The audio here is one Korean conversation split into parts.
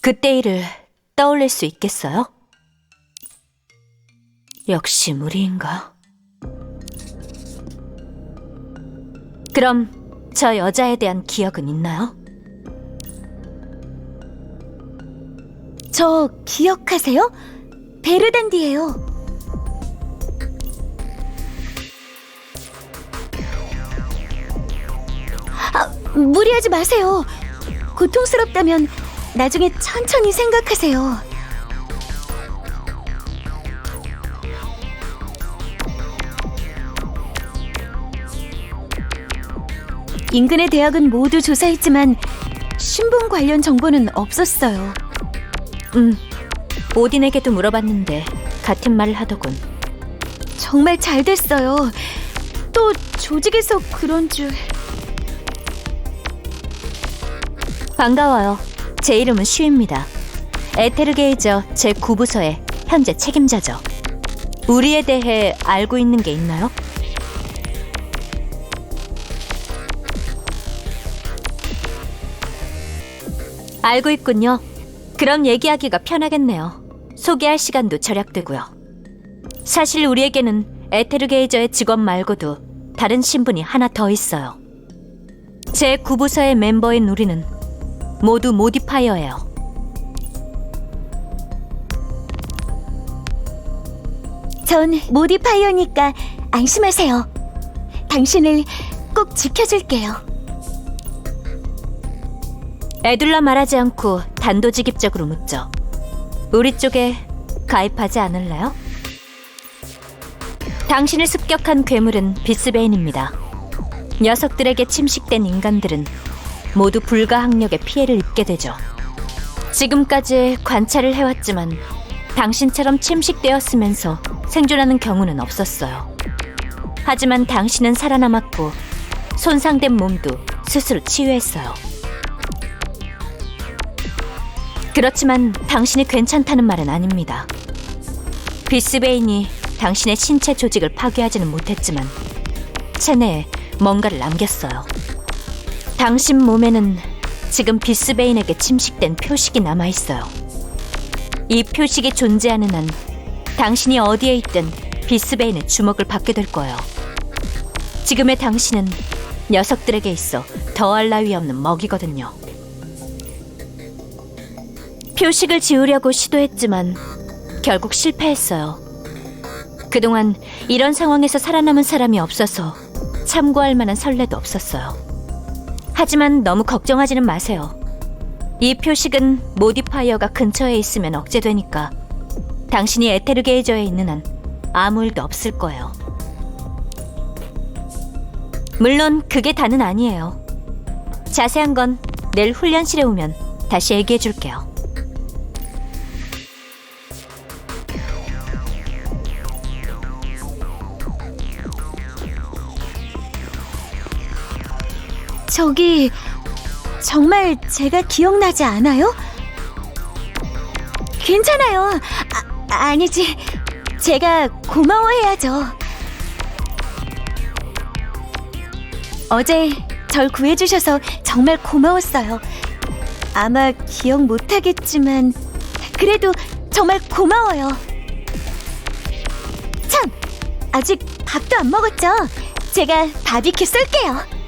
그때 일을 떠올릴 수 있겠어요? 역시 무리인가? 그럼 저 여자에 대한 기억은 있나요? 저 기억하세요? 베르단디예요. 무리하지 마세요. 고통스럽다면 나중에 천천히 생각하세요. 인근의 대학은 모두 조사했지만 신분 관련 정보는 없었어요. 오딘에게도 물어봤는데 같은 말을 하더군. 정말 잘 됐어요. 또 조직에서 그런 줄... 반가워요. 제 이름은 슈입니다. 에테르게이저 제9부서의 현재 책임자죠. 우리에 대해 알고 있는 게 있나요? 알고 있군요. 그럼 얘기하기가 편하겠네요. 소개할 시간도 절약되고요. 사실 우리에게는 에테르게이저의 직원 말고도 다른 신분이 하나 더 있어요. 제9부서의 멤버인 우리는 모두 모디파이어예요. 전 모디파이어니까 안심하세요. 당신을 꼭 지켜줄게요. 에둘라 말하지 않고 단도직입적으로 묻죠. 우리 쪽에 가입하지 않을래요? 당신을 습격한 괴물은 비스베인입니다. 녀석들에게 침식된 인간들은 모두 불가항력의 피해를 입게 되죠. 지금까지 관찰을 해왔지만 당신처럼 침식되었으면서 생존하는 경우는 없었어요. 하지만 당신은 살아남았고 손상된 몸도 스스로 치유했어요. 그렇지만 당신이 괜찮다는 말은 아닙니다. 비스베인이 당신의 신체 조직을 파괴하지는 못했지만 체내에 뭔가를 남겼어요. 당신 몸에는 지금 비스베인에게 침식된 표식이 남아있어요. 이 표식이 존재하는 한 당신이 어디에 있든 비스베인의 주목을 받게 될 거예요. 지금의 당신은 녀석들에게 있어 더할 나위 없는 먹이거든요. 표식을 지우려고 시도했지만 결국 실패했어요. 그동안 이런 상황에서 살아남은 사람이 없어서 참고할 만한 선례도 없었어요. 하지만 너무 걱정하지는 마세요. 이 표식은 모디파이어가 근처에 있으면 억제되니까 당신이 에테르게이저에 있는 한 아무 일도 없을 거예요. 물론 그게 다는 아니에요. 자세한 건 내일 훈련실에 오면 다시 얘기해줄게요. 저기... 정말 제가 기억나지 않아요? 괜찮아요. 아니지. 제가 고마워해야죠. 어제 절 구해주셔서 정말 고마웠어요. 아마 기억 못하겠지만 그래도 정말 고마워요. 참! 아직 밥도 안 먹었죠? 제가 바비큐 쏠게요.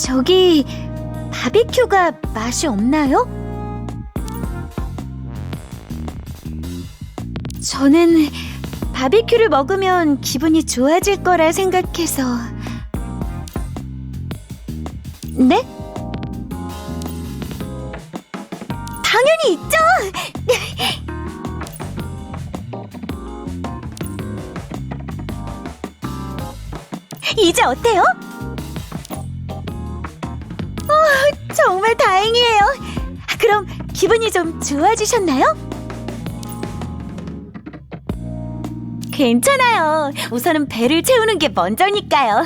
저기... 바비큐가 맛이 없나요? 저는 바비큐를 먹으면 기분이 좋아질 거라 생각해서... 네? 당연히 있죠! 이제 어때요? 정말 다행이에요. 그럼 기분이 좀 좋아지셨나요? 괜찮아요. 우선은 배를 채우는 게 먼저니까요.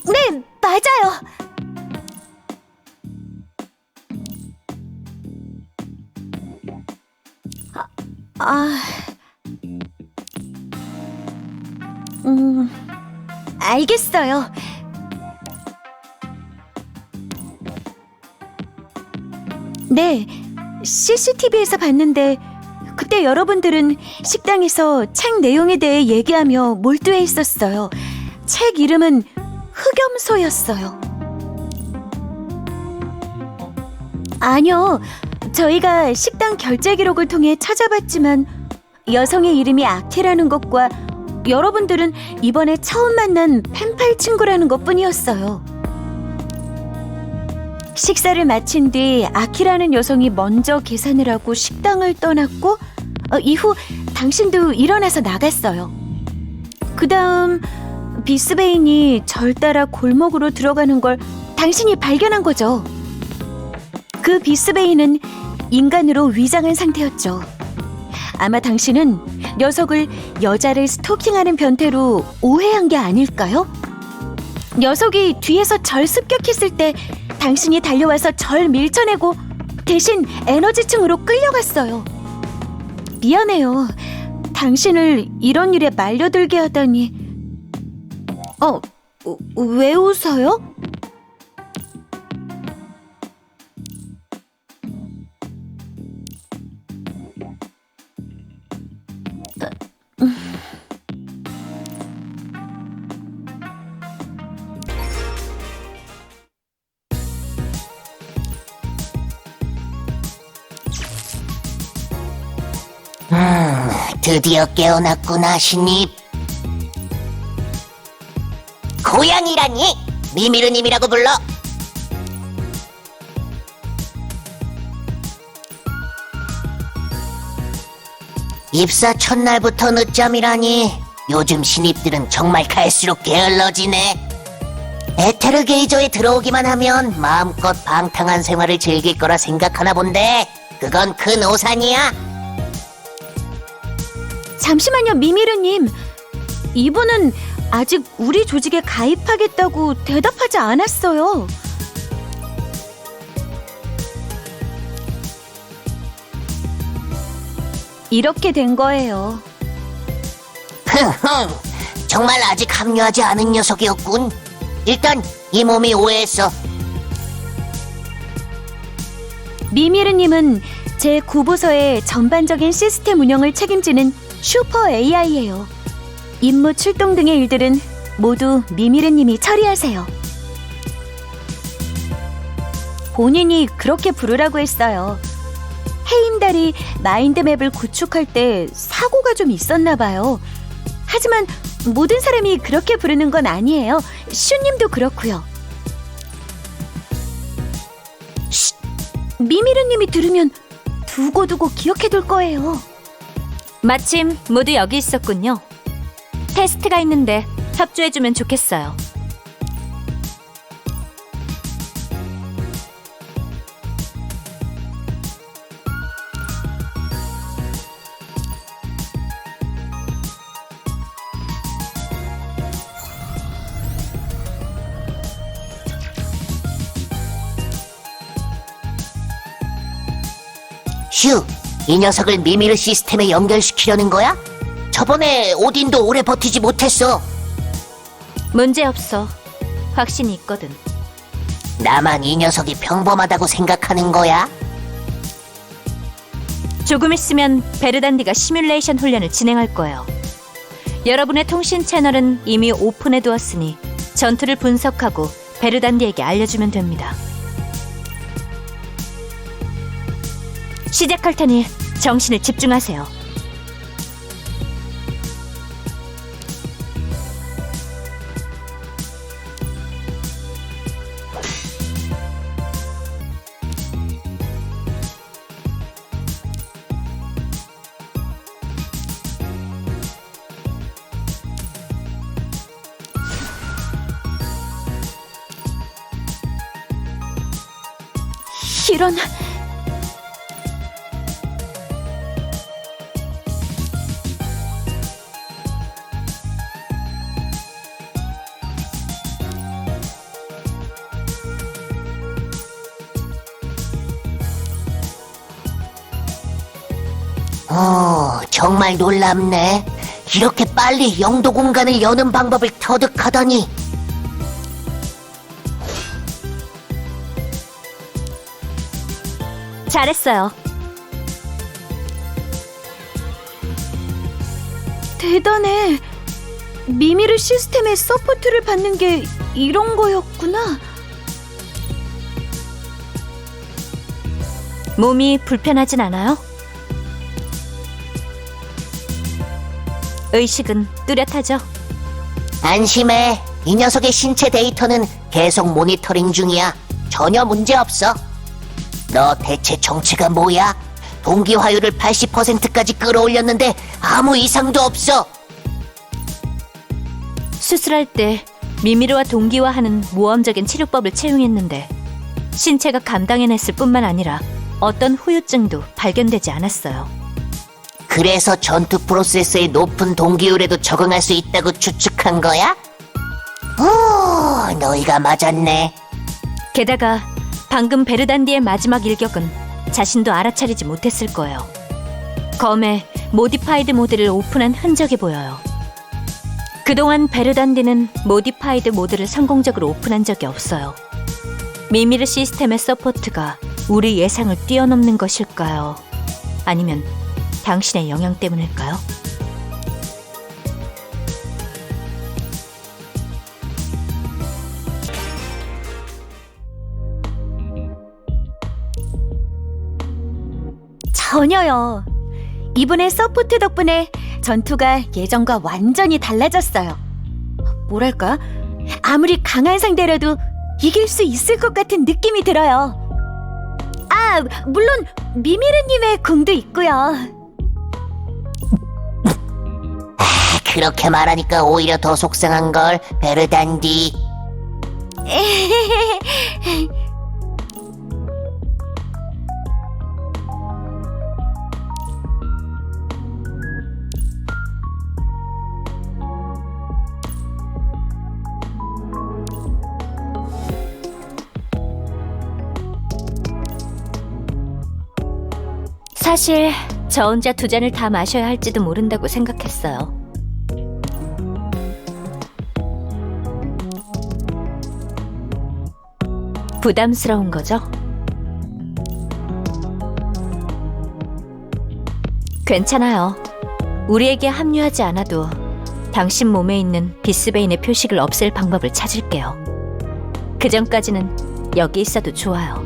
네, 맞아요. 아, 알겠어요. 네, CCTV에서 봤는데 그때 여러분들은 식당에서 책 내용에 대해 얘기하며 몰두해 있었어요. 책 이름은 흑염소였어요. 아니요, 저희가 식당 결제 기록을 통해 찾아봤지만 여성의 이름이 아키라는 것과 여러분들은 이번에 처음 만난 펜팔 친구라는 것뿐이었어요. 식사를 마친 뒤 아키라는 여성이 먼저 계산을 하고 식당을 떠났고 이후 당신도 일어나서 나갔어요. 그 다음 비스베인이 절 따라 골목으로 들어가는 걸 당신이 발견한 거죠. 그 비스베인은 인간으로 위장한 상태였죠. 아마 당신은 녀석을 여자를 스토킹하는 변태로 오해한 게 아닐까요? 녀석이 뒤에서 절 습격했을 때 당신이 달려와서 절 밀쳐내고 대신 에너지층으로 끌려갔어요. 미안해요. 당신을 이런 일에 말려들게 하다니. 왜 웃어요? 드디어 깨어났구나, 신입. 고양이라니? 미미르님이라고 불러. 입사 첫날부터 늦잠이라니. 요즘 신입들은 정말 갈수록 게을러지네. 에테르게이저에 들어오기만 하면 마음껏 방탕한 생활을 즐길 거라 생각하나 본데 그건 큰 오산이야. 잠시만요, 미미르님. 이분은 아직 우리 조직에 가입하겠다고 대답하지 않았어요. 이렇게 된 거예요. 흥흥, 정말 아직 합류하지 않은 녀석이었군. 일단 이 몸이 오해했어. 미미르님은 제 9부서의 전반적인 시스템 운영을 책임지는 슈퍼 AI예요. 임무 출동 등의 일들은 모두 미미르님이 처리하세요. 본인이 그렇게 부르라고 했어요. 헤임달이 마인드맵을 구축할 때 사고가 좀 있었나 봐요. 하지만 모든 사람이 그렇게 부르는 건 아니에요. 슈님도 그렇고요. 미미르님이 들으면 두고두고 기억해둘 거예요. 마침 모두 여기 있었군요. 테스트가 있는데 협조해주면 좋겠어요. 휴, 이 녀석을 미미르 시스템에 연결시키려는 거야? 저번에 오딘도 오래 버티지 못했어. 문제없어. 확신이 있거든. 나만 이 녀석이 평범하다고 생각하는 거야? 조금 있으면 베르단디가 시뮬레이션 훈련을 진행할 거예요. 여러분의 통신 채널은 이미 오픈해 두었으니 전투를 분석하고 베르단디에게 알려주면 됩니다. 시작할 테니 정신을 집중하세요. 이런... 정말 놀랍네. 이렇게 빨리 영도 공간을 여는 방법을 터득하다니. 잘했어요. 대단해. 미미르 시스템의 서포트를 받는 게 이런 거였구나. 몸이 불편하진 않아요? 의식은 뚜렷하죠? 안심해. 이 녀석의 신체 데이터는 계속 모니터링 중이야. 전혀 문제 없어. 너 대체 정체가 뭐야? 동기화율을 80%까지 끌어올렸는데 아무 이상도 없어. 수술할 때 미미르와 동기화하는 모험적인 치료법을 채용했는데 신체가 감당해냈을 뿐만 아니라 어떤 후유증도 발견되지 않았어요. 그래서 전투 프로세스의 높은 동기율에도 적응할 수 있다고 추측한 거야? 오, 너희가 맞았네. 게다가 방금 베르단디의 마지막 일격은 자신도 알아차리지 못했을 거예요. 검에 모디파이드 모드를 오픈한 흔적이 보여요. 그동안 베르단디는 모디파이드 모드를 성공적으로 오픈한 적이 없어요. 미미르 시스템의 서포트가 우리 예상을 뛰어넘는 것일까요? 아니면 당신의 영향 때문일까요? 전혀요. 이번에 서포트 덕분에 전투가 예전과 완전히 달라졌어요. 뭐랄까? 아무리 강한 상대라도 이길 수 있을 것 같은 느낌이 들어요. 아, 물론 미미르님의 궁도 있고요. 그렇게 말하니까 오히려 더 속상한걸, 베르단디. 사실 저 혼자 두 잔을 다 마셔야 할지도 모른다고 생각했어요. 부담스러운 거죠? 괜찮아요. 우리에게 합류하지 않아도 당신 몸에 있는 비스베인의 표식을 없앨 방법을 찾을게요. 그 전까지는 여기 있어도 좋아요.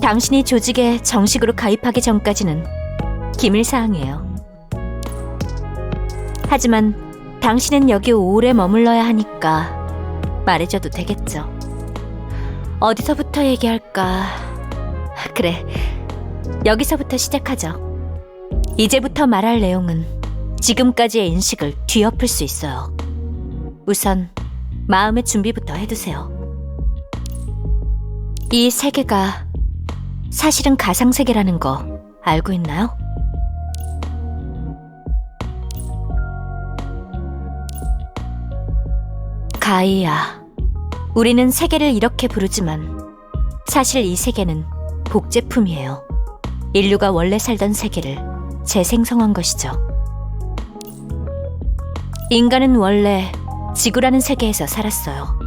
당신이 조직에 정식으로 가입하기 전까지는 기밀사항이에요. 하지만 당신은 여기 오래 머물러야 하니까 말해줘도 되겠죠. 어디서부터 얘기할까? 그래, 여기서부터 시작하죠. 이제부터 말할 내용은 지금까지의 인식을 뒤엎을 수 있어요. 우선 마음의 준비부터 해두세요. 이 세계가 사실은 가상세계라는 거 알고 있나요? 가이아. 우리는 세계를 이렇게 부르지만 사실 이 세계는 복제품이에요. 인류가 원래 살던 세계를 재생성한 것이죠. 인간은 원래 지구라는 세계에서 살았어요.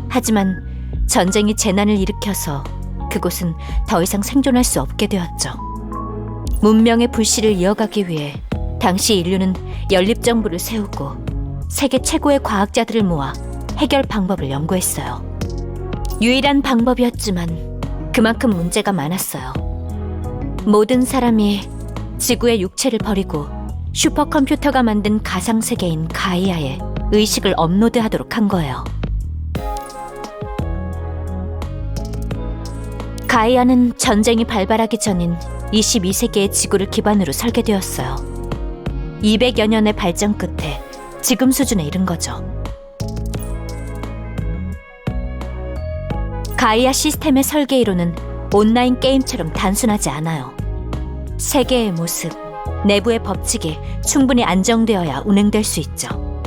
하지만 전쟁이 재난을 일으켜서 그곳은 더 이상 생존할 수 없게 되었죠. 문명의 불씨를 이어가기 위해 당시 인류는 연립정부를 세우고 세계 최고의 과학자들을 모아 해결 방법을 연구했어요. 유일한 방법이었지만 그만큼 문제가 많았어요. 모든 사람이 지구의 육체를 버리고 슈퍼컴퓨터가 만든 가상세계인 가이아에 의식을 업로드하도록 한 거예요. 가이아는 전쟁이 발발하기 전인 22세기의 지구를 기반으로 설계되었어요. 200여 년의 발전 끝에 지금 수준에 이른 거죠. 가이아 시스템의 설계 이론은 온라인 게임처럼 단순하지 않아요. 세계의 모습, 내부의 법칙이 충분히 안정되어야 운행될 수 있죠.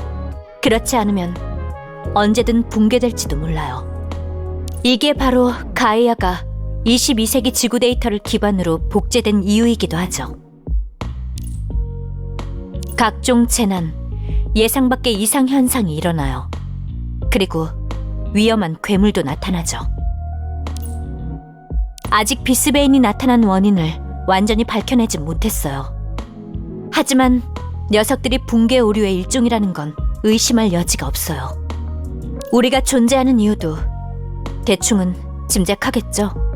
그렇지 않으면 언제든 붕괴될지도 몰라요. 이게 바로 가이아가 22세기 지구 데이터를 기반으로 복제된 이유이기도 하죠. 각종 재난, 예상 밖의 이상 현상이 일어나요. 그리고 위험한 괴물도 나타나죠. 아직 비스베인이 나타난 원인을 완전히 밝혀내지 못했어요. 하지만 녀석들이 붕괴 오류의 일종이라는 건 의심할 여지가 없어요. 우리가 존재하는 이유도 대충은 짐작하겠죠.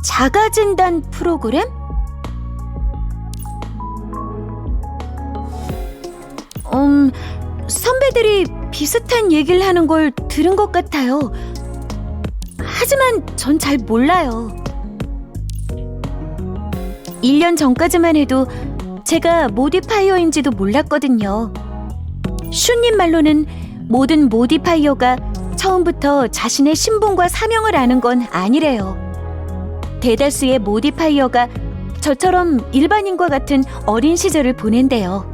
자가진단 프로그램? 선배들이 비슷한 얘기를 하는 걸 들은 것 같아요. 하지만 전 잘 몰라요. 1년 전까지만 해도 제가 모디파이어인지도 몰랐거든요. 슈님 말로는 모든 모디파이어가 처음부터 자신의 신분과 사명을 아는 건 아니래요. 대다수의 모디파이어가 저처럼 일반인과 같은 어린 시절을 보낸대요.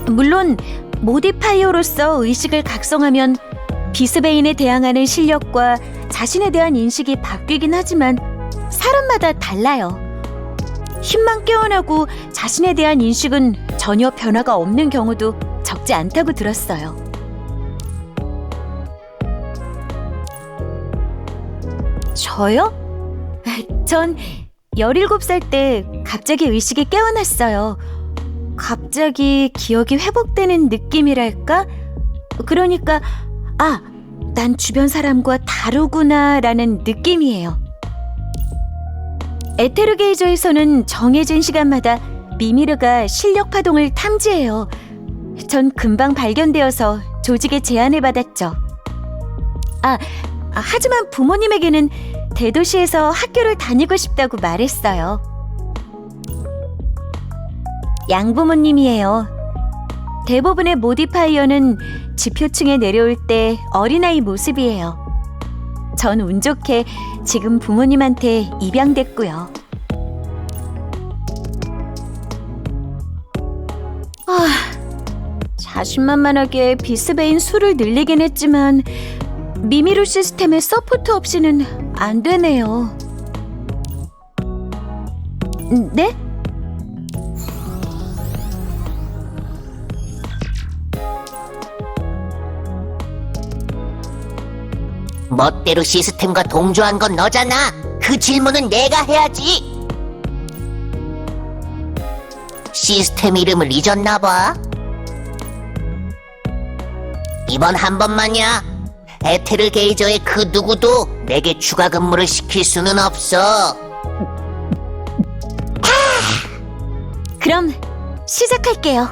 물론 모디파이어로서 의식을 각성하면 비스베인에 대항하는 실력과 자신에 대한 인식이 바뀌긴 하지만 사람마다 달라요. 힘만 깨어나고 자신에 대한 인식은 전혀 변화가 없는 경우도 적지 않다고 들었어요. 저요? 전 17살 때 갑자기 의식이 깨어났어요. 갑자기 기억이 회복되는 느낌이랄까? 그러니까 난 주변 사람과 다르구나 라는 느낌이에요. 에테르게이저에서는 정해진 시간마다 미미르가 실력 파동을 탐지해요. 전 금방 발견되어서 조직의 제안을 받았죠. 하지만 부모님에게는 대도시에서 학교를 다니고 싶다고 말했어요. 양부모님이에요. 대부분의 모디파이어는 지표층에 내려올 때 어린아이 모습이에요. 전 운 좋게 지금 부모님한테 입양됐고요. 자신만만하게 비스베인 수를 늘리긴 했지만 미미루 시스템의 서포트 없이는 안 되네요. 네? 멋대로 시스템과 동조한 건 너잖아. 그 질문은 내가 해야지. 시스템 이름을 잊었나 봐. 이번 한 번만이야. 에테르게이저의 그 누구도 내게 추가 근무를 시킬 수는 없어. 그럼 시작할게요.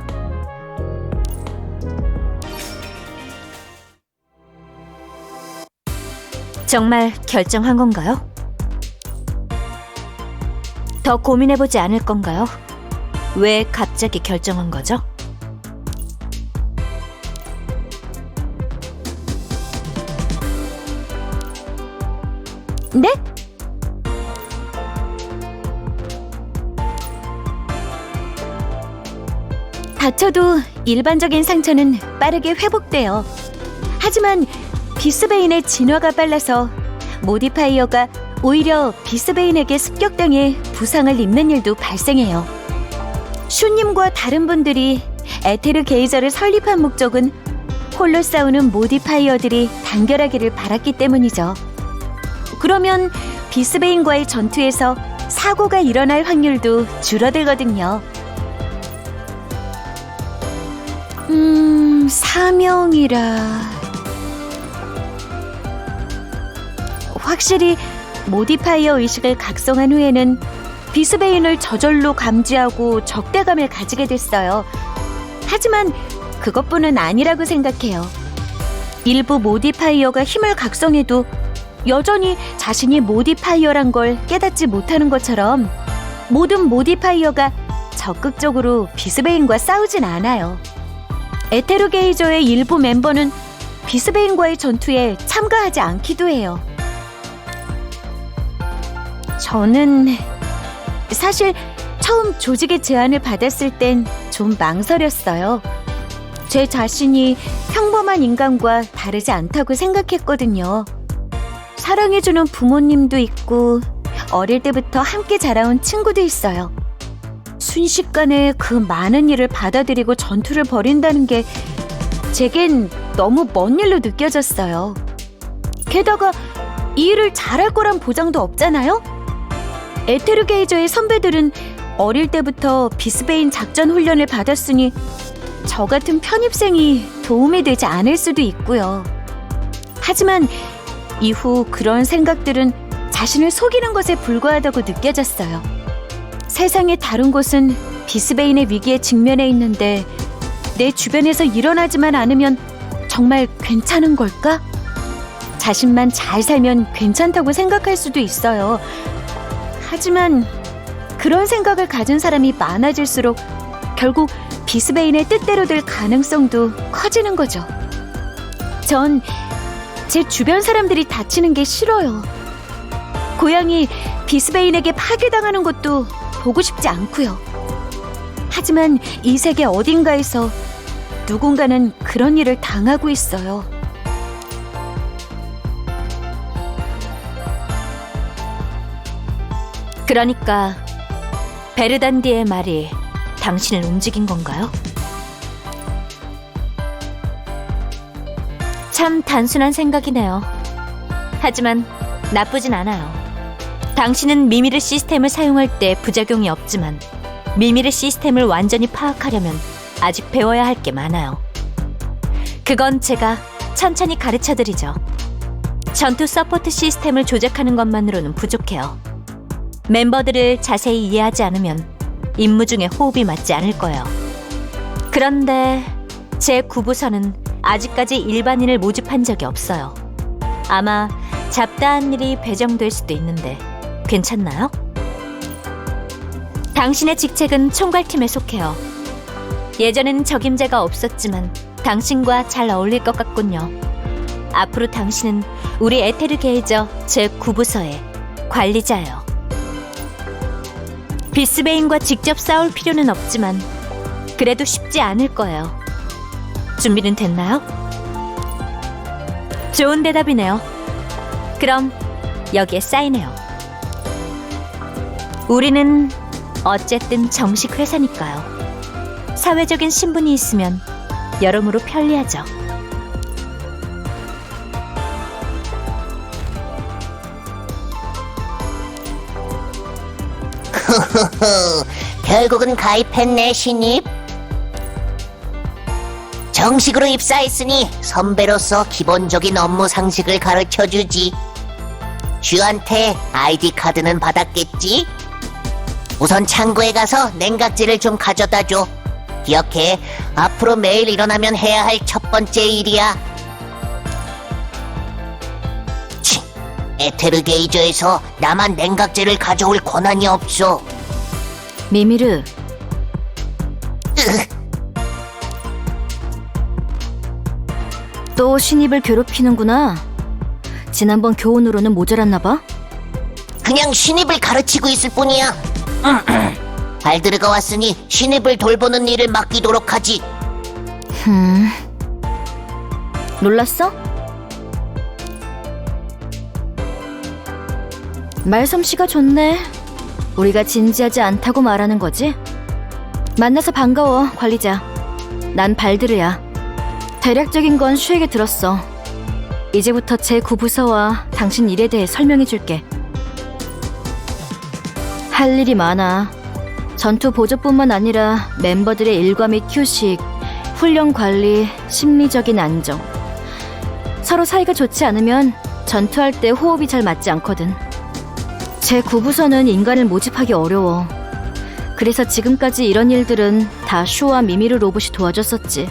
정말 결정한 건가요? 더 고민해보지 않을 건가요? 왜 갑자기 결정한 거죠? 네? 다쳐도 일반적인 상처는 빠르게 회복돼요. 하지만 비스베인의 진화가 빨라서 모디파이어가 오히려 비스베인에게 습격당해 부상을 입는 일도 발생해요. 슈님과 다른 분들이 에테르게이저를 설립한 목적은 홀로 싸우는 모디파이어들이 단결하기를 바랐기 때문이죠. 그러면 비스베인과의 전투에서 사고가 일어날 확률도 줄어들거든요. 사명이라... 확실히 모디파이어 의식을 각성한 후에는 비스베인을 저절로 감지하고 적대감을 가지게 됐어요. 하지만 그것뿐은 아니라고 생각해요. 일부 모디파이어가 힘을 각성해도 여전히 자신이 모디파이어란 걸 깨닫지 못하는 것처럼 모든 모디파이어가 적극적으로 비스베인과 싸우진 않아요. 에테르게이저의 일부 멤버는 비스베인과의 전투에 참가하지 않기도 해요. 저는 사실 처음 조직의 제안을 받았을 땐 좀 망설였어요. 제 자신이 평범한 인간과 다르지 않다고 생각했거든요. 사랑해주는 부모님도 있고 어릴 때부터 함께 자라온 친구도 있어요. 순식간에 그 많은 일을 받아들이고 전투를 벌인다는 게 제겐 너무 먼 일로 느껴졌어요. 게다가 이 일을 잘할 거란 보장도 없잖아요? 에테르게이저의 선배들은 어릴 때부터 비스베인 작전 훈련을 받았으니 저 같은 편입생이 도움이 되지 않을 수도 있고요. 하지만 이후 그런 생각들은 자신을 속이는 것에 불과하다고 느껴졌어요. 세상의 다른 곳은 비스베인의 위기에 직면해 있는데 내 주변에서 일어나지만 않으면 정말 괜찮은 걸까? 자신만 잘 살면 괜찮다고 생각할 수도 있어요. 하지만 그런 생각을 가진 사람이 많아질수록 결국 비스베인의 뜻대로 될 가능성도 커지는 거죠. 전 제 주변 사람들이 다치는 게 싫어요. 고향이 비스베인에게 파괴당하는 것도 보고 싶지 않고요. 하지만 이 세계 어딘가에서 누군가는 그런 일을 당하고 있어요. 그러니까 베르단디의 말이 당신을 움직인 건가요? 참 단순한 생각이네요. 하지만 나쁘진 않아요. 당신은 미미르 시스템을 사용할 때 부작용이 없지만 미미르 시스템을 완전히 파악하려면 아직 배워야 할 게 많아요. 그건 제가 천천히 가르쳐드리죠. 전투 서포트 시스템을 조작하는 것만으로는 부족해요. 멤버들을 자세히 이해하지 않으면 임무 중에 호흡이 맞지 않을 거예요. 그런데 제 9부서는 아직까지 일반인을 모집한 적이 없어요. 아마 잡다한 일이 배정될 수도 있는데 괜찮나요? 당신의 직책은 총괄팀에 속해요. 예전에는 적임자가 없었지만 당신과 잘 어울릴 것 같군요. 앞으로 당신은 우리 에테르게이저 제9부서의 관리자예요. 비스베인과 직접 싸울 필요는 없지만 그래도 쉽지 않을 거예요. 준비는 됐나요? 좋은 대답이네요. 그럼 여기에 사인해요. 우리는 어쨌든 정식 회사니까요. 사회적인 신분이 있으면 여러모로 편리하죠. 결국은 가입했네, 신입. 정식으로 입사했으니 선배로서 기본적인 업무 상식을 가르쳐주지. 슈한테 아이디 카드는 받았겠지? 우선 창고에 가서 냉각제를 좀 가져다 줘. 기억해, 앞으로 매일 일어나면 해야 할 첫 번째 일이야. 치, 에테르게이저에서 나만 냉각제를 가져올 권한이 없어. 미미르, 또 신입을 괴롭히는구나. 지난번 교훈으로는 모자랐나 봐. 그냥 신입을 가르치고 있을 뿐이야. 발드르가 왔으니 신입을 돌보는 일을 맡기도록 하지. 놀랐어? 말솜씨가 좋네. 우리가 진지하지 않다고 말하는 거지? 만나서 반가워, 관리자. 난 발드르야. 대략적인 건 슈에게 들었어. 이제부터 제9부서와 당신 일에 대해 설명해줄게. 할 일이 많아. 전투 보조뿐만 아니라 멤버들의 일과 및 휴식, 훈련 관리, 심리적인 안정. 서로 사이가 좋지 않으면 전투할 때 호흡이 잘 맞지 않거든. 제9부서는 인간을 모집하기 어려워. 그래서 지금까지 이런 일들은 다 슈와 미미르 로봇이 도와줬었지.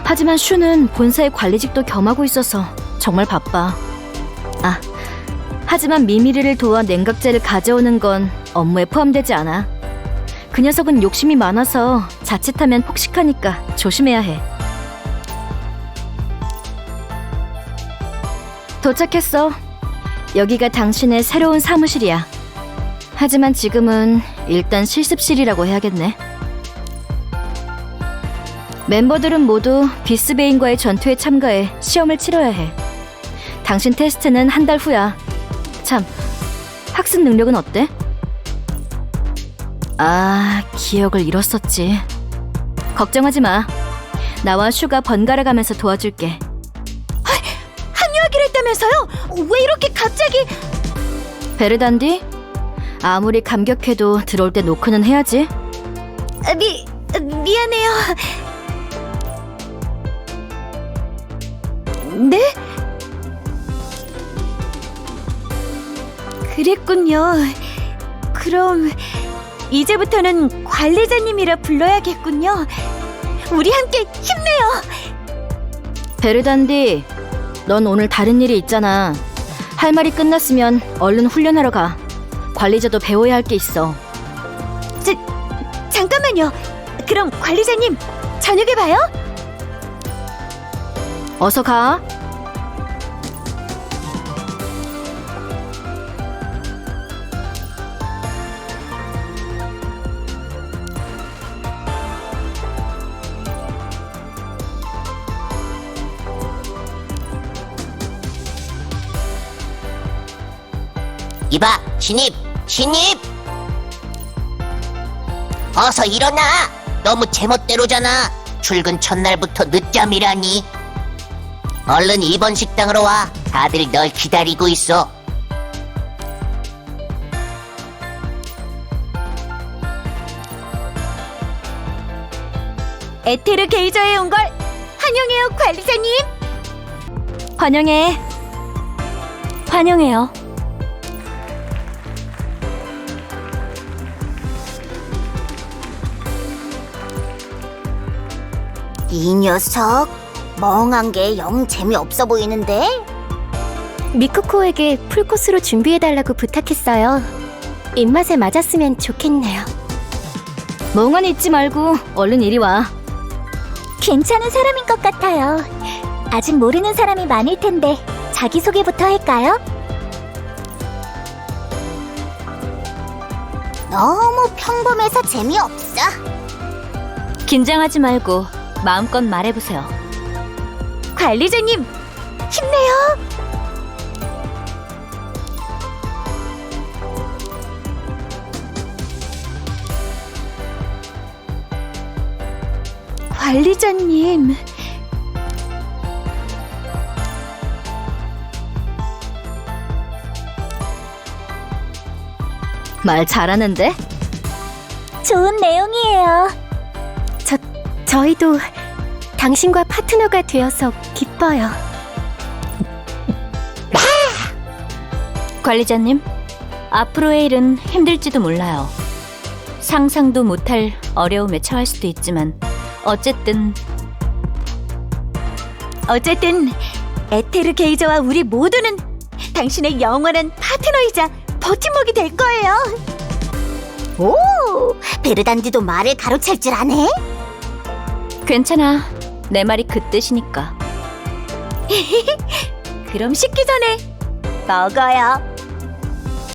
하지만 슈는 본사의 관리직도 겸하고 있어서 정말 바빠. 아, 하지만 미미르를 도와 냉각제를 가져오는 건 업무에 포함되지 않아. 그 녀석은 욕심이 많아서 자칫하면 폭식하니까 조심해야 해. 도착했어. 여기가 당신의 새로운 사무실이야. 하지만 지금은 일단 실습실이라고 해야겠네. 멤버들은 모두 비스베인과의 전투에 참가해 시험을 치러야 해. 당신 테스트는 한 달 후야. 참, 학습 능력은 어때? 아, 기억을 잃었었지. 걱정하지 마. 나와 슈가 번갈아 가면서 도와줄게. 합류하기로 했다면서요? 왜 이렇게 갑자기? 베르단디? 아무리 감격해도 들어올 때 노크는 해야지. 미안해요. 네? 그랬군요. 그럼 이제부터는 관리자님이라 불러야겠군요. 우리 함께 힘내요. 베르단디, 넌 오늘 다른 일이 있잖아. 할 말이 끝났으면 얼른 훈련하러 가. 관리자도 배워야 할 게 있어. 잠깐만요. 그럼 관리자님, 저녁에 봐요. 어서 가. 이봐, 신입! 신입! 어서 일어나! 너무 제멋대로잖아. 출근 첫날부터 늦잠이라니. 얼른 2번 식당으로 와. 다들 널 기다리고 있어. 에테르 게이저에 온 걸 환영해요, 관리자님. 환영해. 환영해요. 이 녀석 멍한 게 영 재미없어 보이는데? 미쿠코에게 풀코스로 준비해달라고 부탁했어요. 입맛에 맞았으면 좋겠네요. 멍하니 있지 말고 얼른 이리 와. 괜찮은 사람인 것 같아요. 아직 모르는 사람이 많을 텐데 자기소개부터 할까요? 너무 평범해서 재미없어. 긴장하지 말고 마음껏 말해보세요. 관리자님, 힘내요. 관리자님. 말 잘하는데? 좋은 내용이에요. 저희도 당신과 파트너가 되어서 기뻐요. 관리자님, 앞으로의 일은 힘들지도 몰라요. 상상도 못할 어려움에 처할 수도 있지만 어쨌든 에테르 게이저와 우리 모두는 당신의 영원한 파트너이자 버팀목이 될 거예요. 오, 베르단디도 말을 가로챌 줄 아네? 괜찮아. 내 말이 그 뜻이니까. 그럼 식기 전에 먹어요.